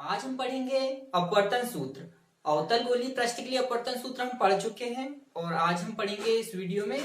आज हम पढ़ेंगे अपवर्तन सूत्र। अवतल गोलीय पृष्ठ के लिए अपवर्तन सूत्र हम पढ़ चुके हैं और आज हम पढ़ेंगे इस वीडियो में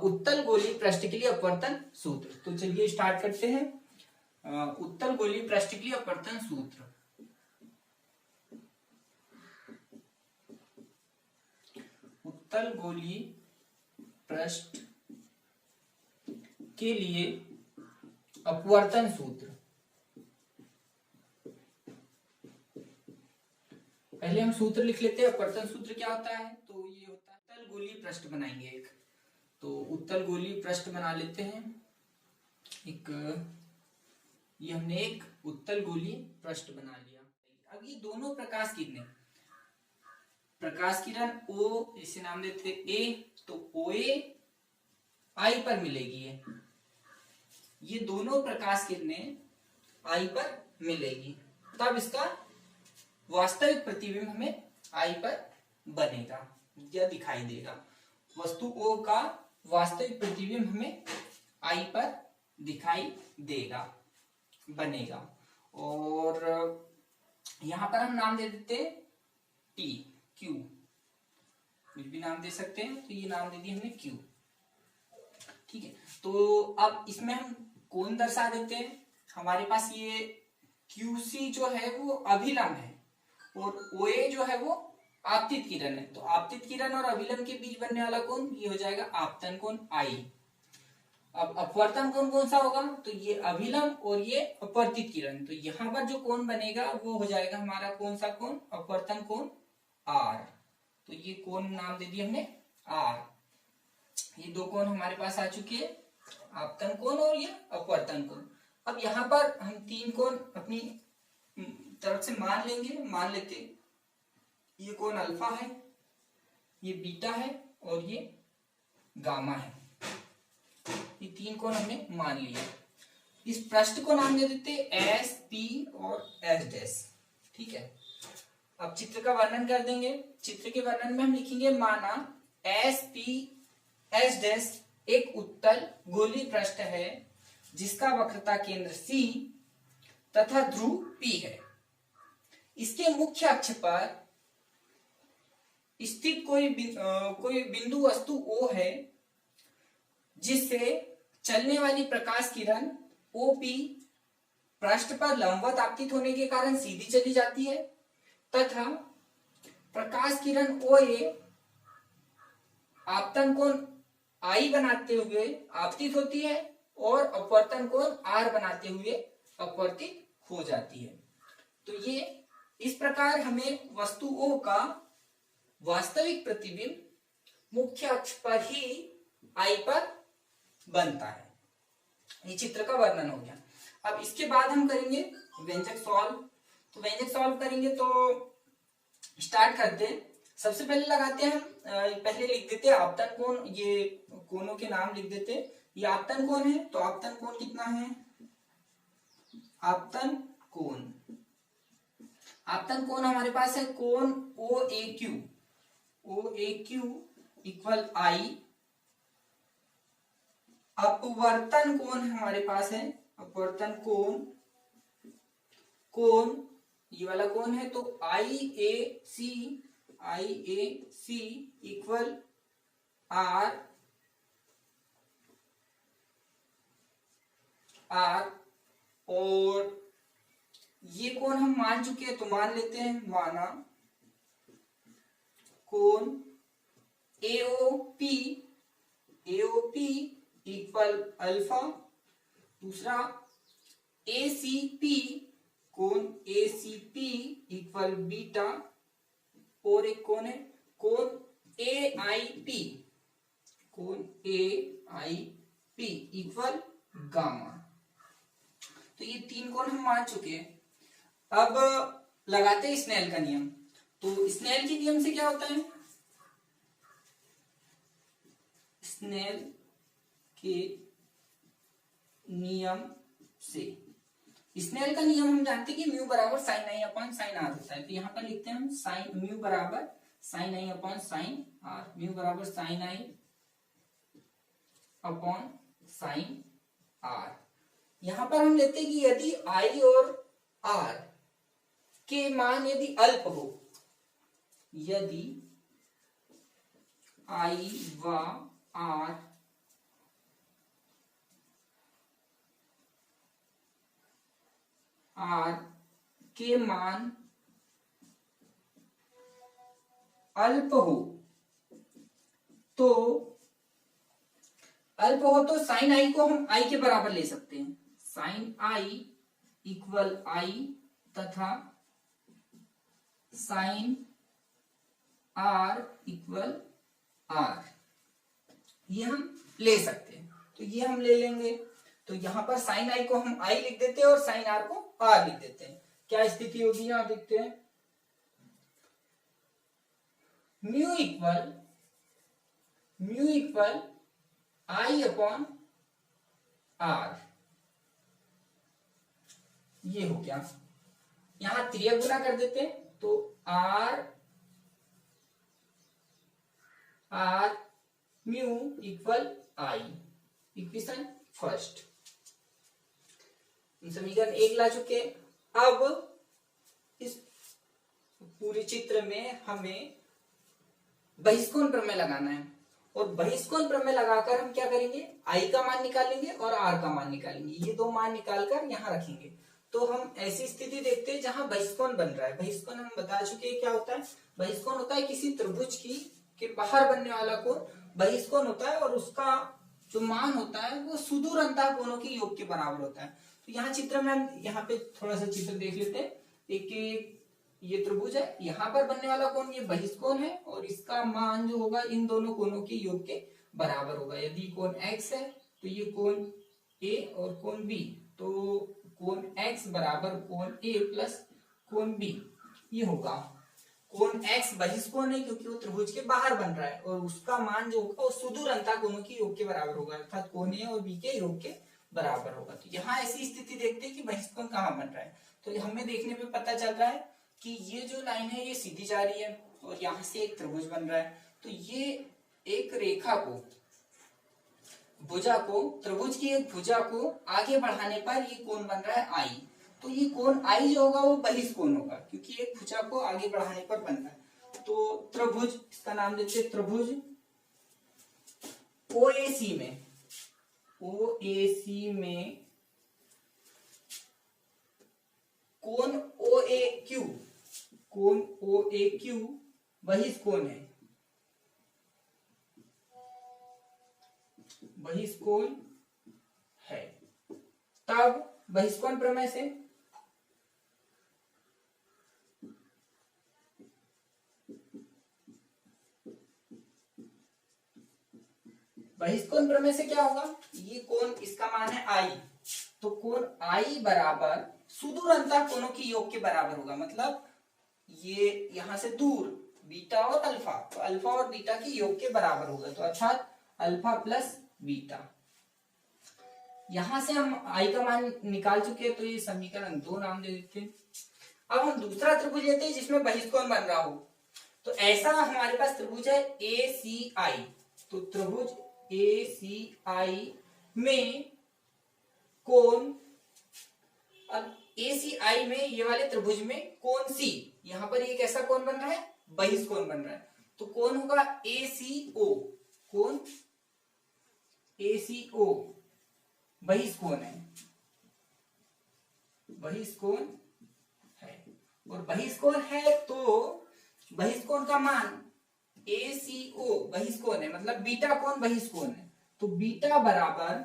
उत्तल गोलीय पृष्ठ के लिए अपवर्तन सूत्र। तो चलिए स्टार्ट करते हैं। उत्तल गोलीय पृष्ठ के लिए अपवर्तन सूत्र। उत्तल गोलीय पृष्ठ के लिए अपवर्तन सूत्र। पहले हम सूत्र लिख लेते हैं। अपवर्तन सूत्र क्या होता है? तो ये होता है उत्तल गोलीय पृष्ठ बनाएंगे एक। तो उत्तल गोलीय पृष्ठ बना लेते हैं ये हमने एक उत्तल गोलीय पृष्ठ बना लिया। अब ये दोनों प्रकाश किरण O, इसे नाम देते हैं A, तो OA I पर मिलेगी। ये दोनों प्रकाश किरणें I पर मिलेगी, तब इसका वास्तविक प्रतिबिंब हमें I पर बनेगा या दिखाई देगा। वस्तु O का वास्तविक प्रतिबिंब हमें I पर दिखाई देगा, बनेगा। और यहां पर हम नाम दे देते T, Q, कुछ भी नाम दे सकते हैं। तो ये नाम दे दिया हमने Q, ठीक है। तो अब इसमें हम कोण दर्शा देते हैं। हमारे पास ये QC जो है वो अभिलंब है और OA जो है वो आपतित किरण है। तो आपतित किरण और अभिलंब के बीच बनने वाला कोण ये हो जाएगा आपतन कोण I। अब अपवर्तन कोण कौन सा होगा? तो ये अभिलंब और ये अपवर्तित किरण। तो यहाँ पर जो कोण बनेगा वो हो जाएगा हमारा कौन सा कोण? अपवर्तन कोण R। तो ये कोण नाम दे दिया हमने R। ये दो कोण हमारे पास आ चुके हैं, आपतन कोण और ये अपवर्तन कोण। अब यहाँ पर हम तीन कोण अपनी तरफ से मान लेंगे। मान लेते ये कोण अल्फा है, ये बीटा है और ये गामा है। ये तीन कोण हमने मान लिया। इस पृष्ठ को नाम दे देते एस, पी और एस डैश, ठीक है। अब चित्र का वर्णन कर देंगे। चित्र के वर्णन में हम लिखेंगे माना एस, पी, एस डैश एक उत्तल गोलीय पृष्ठ है जिसका वक्रता केंद्र C तथा ध्रुव P है। इसके मुख्य अक्ष पर स्थित कोई बिंदु वस्तु O है जिससे चलने वाली प्रकाश किरण OP पृष्ठ पर लंबवत आपतित होने के कारण सीधी चली जाती है तथा प्रकाश किरण OA आपतन कोण I बनाते हुए आपतित होती है और अपवर्तन कोण R बनाते हुए अपवर्तित हो जाती है। तो ये इस प्रकार हमें वस्तु O का वास्तविक प्रतिबिंब मुख्य अक्ष पर ही I पर बनता है। ये चित्र का वर्णन हो गया। अब इसके बाद हम करेंगे व्यंजक सॉल्व। तो व्यंजक सॉल्व करेंगे तो स्टार्ट करते हैं। सबसे पहले लगाते हैं हम पहले लिख देते हैं आपतन कोण। ये कोणों के नाम लिख देते हैं। ये आपतन कोण है तो आपतन कोण कितना है? आपतन कोण हमारे पास है कोण OAQ। OAQ equal I। अपवर्तन कोण हमारे पास है, अपवर्तन कोण ये वाला कोण है तो IAC इक्वल R। और ये कोण हम मान चुके हैं तो मान लेते हैं। माना कोण AOP इक्वल अल्फा। दूसरा ACP, कोण ACP इक्वल बीटा। और एक कोण है कोण AIP इक्वल गामा। तो ये तीन कोण हम मान चुके हैं। अब लगाते हैं स्नेल का नियम। तो स्नेल के नियम से क्या होता है? स्नेल के नियम से, स्नेल का नियम हम जानते हैं कि म्यू बराबर sine i upon sine r होता है। तो यहाँ पर लिखते हैं हम साइन म्यू बराबर sine i upon sine r. Mu बराबर sine i upon sine r. यहां पर हम लेते हैं कि यदि I और R के मान यदि अल्प हो, यदि आई व आर के मान अल्प हो, तो साइन आई को हम आई के बराबर ले सकते हैं। साइन आई इक्वल आई तथा साइन आर इक्वल आर, ये हम ले सकते हैं। तो ये हम ले लेंगे। तो यहां पर साइन आई को हम आई लिख देते हैं और साइन आर को आर लिख देते हैं। क्या स्थिति होगी यहां देखते हैं। Mu equal i upon r, ये हो गया। यहां त्रिया गुना कर देते हैं, तो r mu equal i, equation first. समीकरण 1 ला चुके। अब इस पूरे चित्र में हमें बहिष्कोण प्रमेय लगाना है, और बहिष्कोण प्रमेय लगाकर हम क्या करेंगे, आई का मान निकालेंगे और आर का मान निकालेंगे। ये दो मान निकालकर यहाँ रखेंगे। तो हम ऐसी स्थिति देखते हैं जहां बहिष्कोण बन रहा है। बहिष्कोण हम बता चुके हैं क्या होता है। बहिष्कोण होता है किसी त्रिभुज के बाहर बनने वाला कोण बहिष्कोण होता है, और उसका जो मान होता है वो सुदूर अंतः कोणों के योग के बराबर होता है। तो यहाँ चित्र में हम यहाँ पे थोड़ा सा चित्र देख लेते हैं। एक ये त्रिभुज है, यहाँ पर बनने वाला कोण ये बहिष्कोण है, और इसका मान जो होगा इन दोनों कोणों के योग के बराबर होगा। यदि कोण x है तो ये कोण a और कोण b, तो कोण x बराबर कोण a प्लस कोण b, ये होगा। कोण x बहिष्कोण है क्योंकि वो त्रिभुज के बाहर बन रहा है, और उसका मान जो होगा वो सुदूर अंतः कोणों के योग के बराबर होगा, अर्थात कोण a और b के योग के बराबर होगा। तो यहाँ ऐसी स्थिति देखते हैं कि बहिष्कोण कहाँ बन रहा है। तो हमें देखने पे पता चल रहा है कि ये जो लाइन है ये सीधी जा रही है, और यहाँ से एक त्रिभुज बन रहा है। तो ये एक रेखा को, भुजा को, त्रिभुज की एक भुजा को आगे बढ़ाने पर ये कोण बन रहा है आई। तो ये कोण आई जो होगा वो बहिष्कोण होगा, क्योंकि एक भुजा को आगे बढ़ाने पर बन रहा है। तो त्रिभुज, इसका नाम देते हैं त्रिभुज ओएसी में कोण OAQ बहिष्कोण है, बहिष्कोण है। तब बहिष्कोण प्रमेय से क्या होगा, ये कोण, इसका मान है आई, तो कोण आई बराबर सुदूर अंतः कोणों के योग के बराबर होगा। मतलब ये यहां से दूर बीटा और अल्फा, तो अल्फा और बीटा के योग के बराबर होगा। तो अर्थात अल्फा प्लस बीटा। यहां से हम आई का मान निकाल चुके हैं, तो ये समीकरण 2 नाम दे देते हैं। अब हम दूसरा त्रिभुज लेते हैं जिसमें बहिष्कोण बन रहा हो। तो ऐसा हमारे पास त्रिभुज है ACI। तो त्रिभुज ACI में कोण, अब ACI में ये वाले त्रिभुज में कोण C, यहां पर एक ऐसा कोण बन रहा है, बहिष्कोण बन रहा है। तो कोण होगा ACO, कोण ACO बहिष्कोण है, बहिष्कोण है। और बहिष्कोण है तो बहिष्कोण का मान ACO बहिष्कोण है, मतलब बीटा कोण बहिष्कोण है। तो बीटा बराबर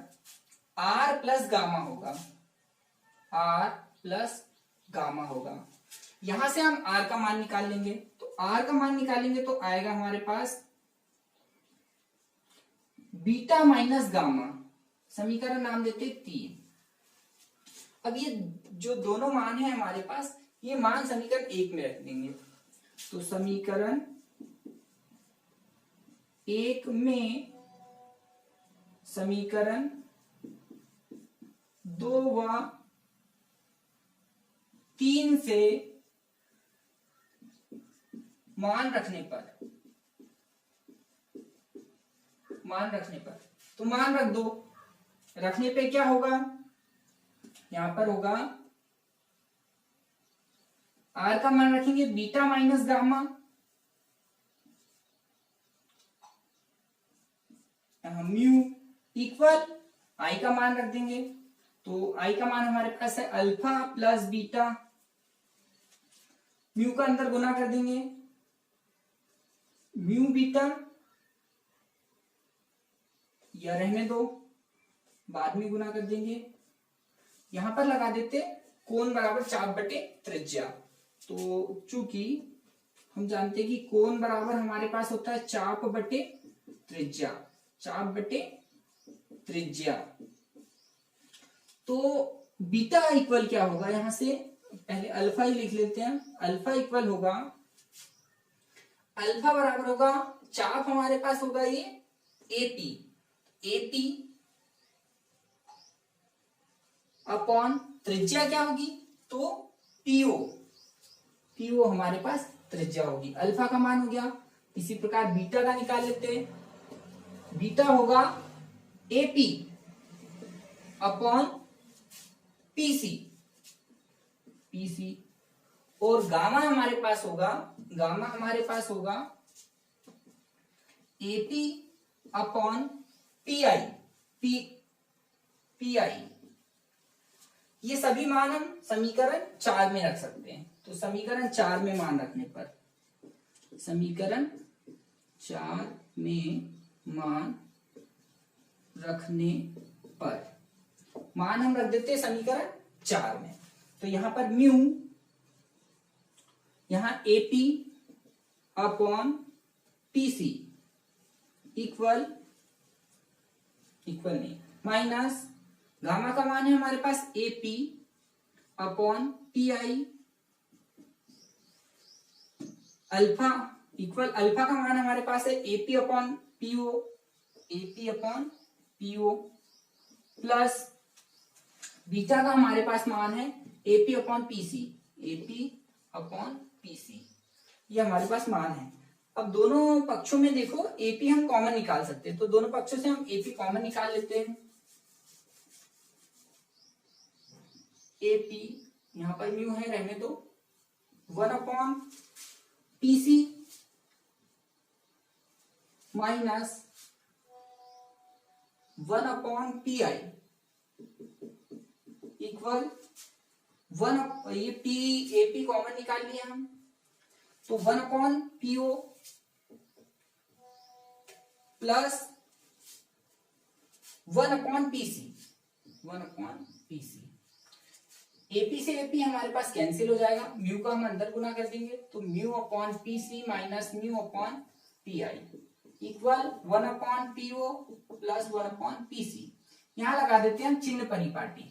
R प्लस गामा होगा, R प्लस गामा होगा। यहां से हम R का मान निकाल लेंगे। तो R का मान निकालेंगे तो आएगा हमारे पास बीटा माइनस गामा, समीकरण नाम देते 3। अब ये जो दोनों मान है हमारे पास, ये मान समीकरण 1 में रख देंगे। तो समीकरण 1 में समीकरण 2 व 3 से मान रखने पर तो मान रख दो। रखने पे क्या होगा, यहां पर होगा आर का मान रखेंगे beta minus gamma, mu equal i का मान रख देंगे, तो आई का मान हमारे पास है अल्फा प्लस बीटा, म्यू का अंदर गुना कर देंगे, म्यू बीटा, या रहने दो बाद में गुना कर देंगे, यहां पर लगा देते कोण बराबर चाप बटे त्रिज्या। तो चूंकि हम जानते हैं कि कोण बराबर हमारे पास होता है चाप बटे त्रिज्या, चाप बटे त्रिज्या, तो बीटा इक्वल क्या होगा, यहां से पहले अल्फा ही लिख लेते हैं, अल्फा इक्वल होगा, अल्फा बराबर होगा चाप हमारे पास होगा ये एपी, एपी अपॉन त्रिज्या क्या होगी, तो पीओ, पीओ हमारे पास त्रिज्या होगी, अल्फा का मान हो गया। इसी प्रकार बीटा का निकाल लेते हैं, बीटा होगा एपी अपॉन पीसी, पीसी, और गामा हमारे पास होगा, गामा हमारे पास होगा एपी अपॉन पीआई, पीआई। ये सभी मान हम समीकरण 4 में रख सकते हैं, तो समीकरण 4 में मान रखने पर, समीकरण 4 में मान रखने पर, मान हम रख देते हैं समीकरण 4 में, तो यहां पर म्यू, यहां AP upon PC equal, equal नहीं माइनस, गामा का मान है हमारे पास AP upon PI, alpha equal, alpha का मान हमारे पास है AP upon PO, AP upon PO, plus beta का हमारे पास मान है AP upon PC, AP upon PC, ये हमारे पास मान है। अब दोनों पक्षों में देखो एपी हम कॉमन निकाल सकते हैं, तो दोनों पक्षों से हम एपी कॉमन निकाल लेते हैं, एपी यहां पर म्यू है रहने दो, 1 upon PC minus 1 upon pi equal 1, ये पी एपी कॉमन निकाल लिया हम, तो 1 upon PO plus 1 upon PC, 1 upon PC, AP से एपी हमारे पास कैंसिल हो जाएगा, म्यू का हम अंदर गुना कर देंगे, तो mu upon PC minus mu upon pi equal 1 upon PO plus 1 upon PC. यहां लगा देते हैं हम चिन्ह परिपाटी,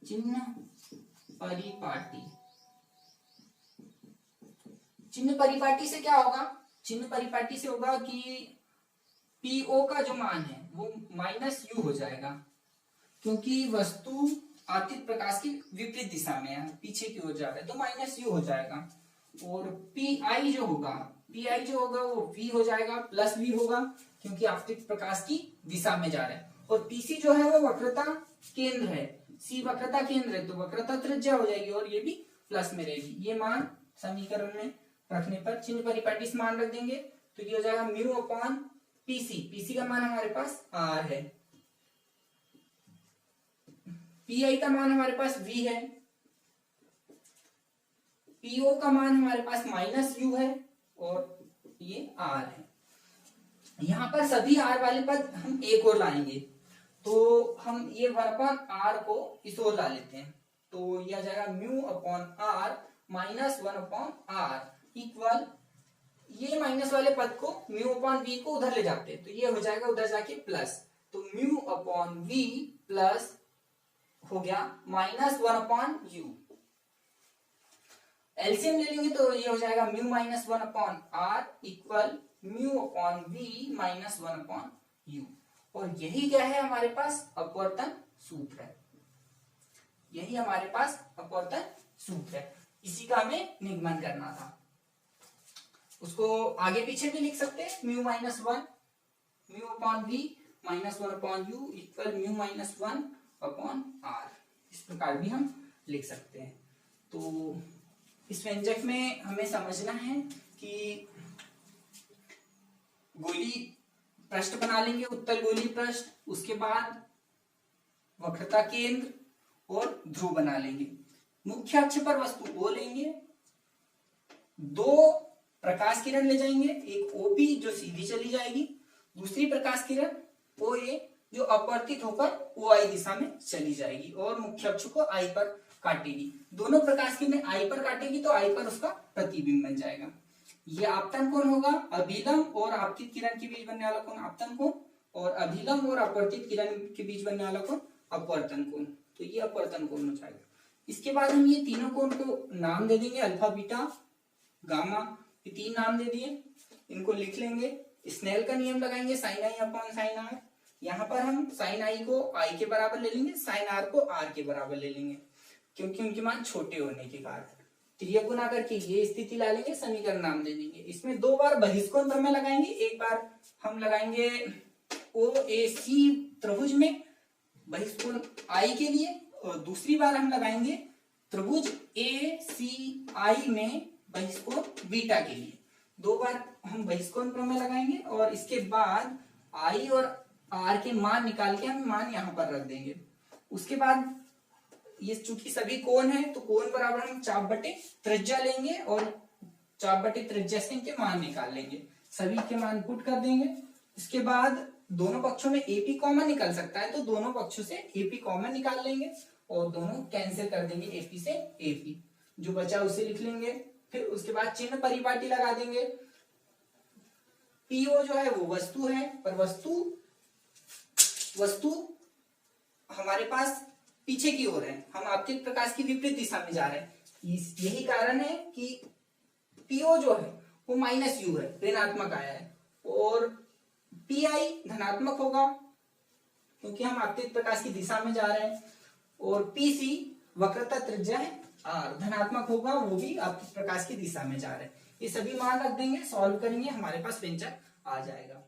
चिन्ह परिपाटी, चिन्ह परिपाटी से क्या होगा, चिन्ह परिपाटी से होगा कि पीओ का जो मान है वो माइनस यू हो जाएगा, क्योंकि वस्तु आतित प्रकाश की विपरीत दिशा में है, पीछे की ओर जा रहा है, तो माइनस यू हो जाएगा, और पीआई जो होगा, पीआई जो होगा वो वी हो जाएगा, प्लस वी होगा, क्योंकि आपतित प्रकाश की दिशा में जा रहा है, और पीसी जो है वो वक्रता केंद्र है, सी वक्रता केंद्र है, तो वक्रता त्रिज्या हो जाएगी, और ये भी प्लस में रहेगी। ये मान समीकरण में रखने पर चिन्ह परिपाटी से मान रख देंगे, तो ये हो जाएगा म्यू अपॉन पीसी, पीसी का मान हमारे पास आर है, पीआई का मान हमारे पास वी है, पीओ का मान हमारे पास माइनस यू है, और ये आर है। यहां पर सभी आर वाले पद हम एक और लाएंगे, तो हम ये 1 अपॉन आर को इस ओर ला लेते हैं, तो यह आ जाएगा mu upon r minus 1 upon r equal, ये माइनस वाले पद को म्यू अपॉन वी को उधर ले जाते हैं, तो ये हो जाएगा उधर जाके प्लस, तो म्यू अपॉन वी प्लस हो गया माइनस 1 अपॉन यू, एलसीएम ले लेंगे तो ये हो जाएगा mu minus 1 upon r equal mu upon v minus 1 upon u, और यही क्या है हमारे पास अपवर्तन सूत्र है, यही हमारे पास अपवर्तन सूत्र है, इसी का हमें निगमन करना था। उसको आगे पीछे भी लिख सकते हैं, mu minus 1 mu upon v minus 1 upon u equal mu minus 1 upon r, इस प्रकार भी हम लिख सकते हैं। तो इस व्यंजक में हमें समझना है कि गोली पृष्ठ बना लेंगे, उत्तल गोली पृष्ठ, उसके बाद वक्रता केंद्र और ध्रुव बना लेंगे। मुख्य अक्ष पर वस्तु O लेंगे, दो प्रकाश किरण ले जाएंगे, एक OP जो सीधी चली जाएगी, दूसरी प्रकाश किरण OA जो अपवर्तित होकर OI दिशा में चली जाएगी और मुख्य अक्ष को I पर काटेगी। दोनों प्रकाश किरणें I पर काटेगी तो I पर उसका प्रतिबिंब बन जाएगा। ये आपतन कोण होगा, अभिलंब और आपतित किरण के बीच बनने वाला कोण आपतन कोण, और अभिलंब और अपवर्तित किरण के बीच बनने वाला कोण अपवर्तन कोण। तो ये अपवर्तन कोण हो जाएगा। इसके बाद हम ये तीनों कोण को नाम दे देंगे, अल्फा बीटा गामा, ये तीन नाम दे दिए, इनको लिख लेंगे। स्नेल का नियम लगाएंगे, sine i upon sine r. यहाँ पर हम साइन आई को आई के बराबर ले लेंगे, साइन आर को आर के बराबर ले लेंगे, क्योंकि उनके मान छोटे होने के कारण। त्रिय गुना करके ये स्थिति ला लेंगे, समीकरण नाम दे देंगे। इसमें दो बार बहिष्कोण प्रमेय लगाएंगे, एक बार हम लगाएंगे OAC त्रिभुज में बहिष्कोण आई के लिए, और दूसरी बार हम लगाएंगे त्रिभुज ACI में बहिष्कोण बीटा के लिए। दो बार हम बहिष्कोण प्रमेय लगाएंगे और इसके बाद आई और आर के मान निकाल के हम मान यहाँ पर रख देंगे। उसके बाद ये चूंकि सभी कोण है तो कोण बराबर हम चाप बटे त्रिज्या लेंगे और चाप बटे त्रिज्या से इनके मान निकाल लेंगे, सभी के मान पुट कर देंगे। इसके बाद दोनों पक्षों में AP कॉमन निकल सकता है तो दोनों पक्षों से AP कॉमन निकाल लेंगे और दोनों कैंसिल कर देंगे, AP से AP, जो बचा उसे लिख लेंगे। फिर उसके बाद चिन्ह परिपाटी लगा देंगे। PO जो है वो वस्तु है, पर वस्तु हमारे पास पीछे की ओर है, हम आपतित प्रकाश की विपरीत दिशा में जा रहे हैं। यही कारण है कि PO जो है वो -U है, ऋणात्मक आया है, और PI धनात्मक होगा क्योंकि हम आपतित प्रकाश की दिशा में जा रहे हैं, और PC वक्रता त्रिज्या है R, धनात्मक होगा, वो भी आपतित प्रकाश की दिशा में जा रहे हैं। ये सभी मान रख देंगे, सॉल्व करेंगे, हमारे पास व्यंजक आ जाएगा।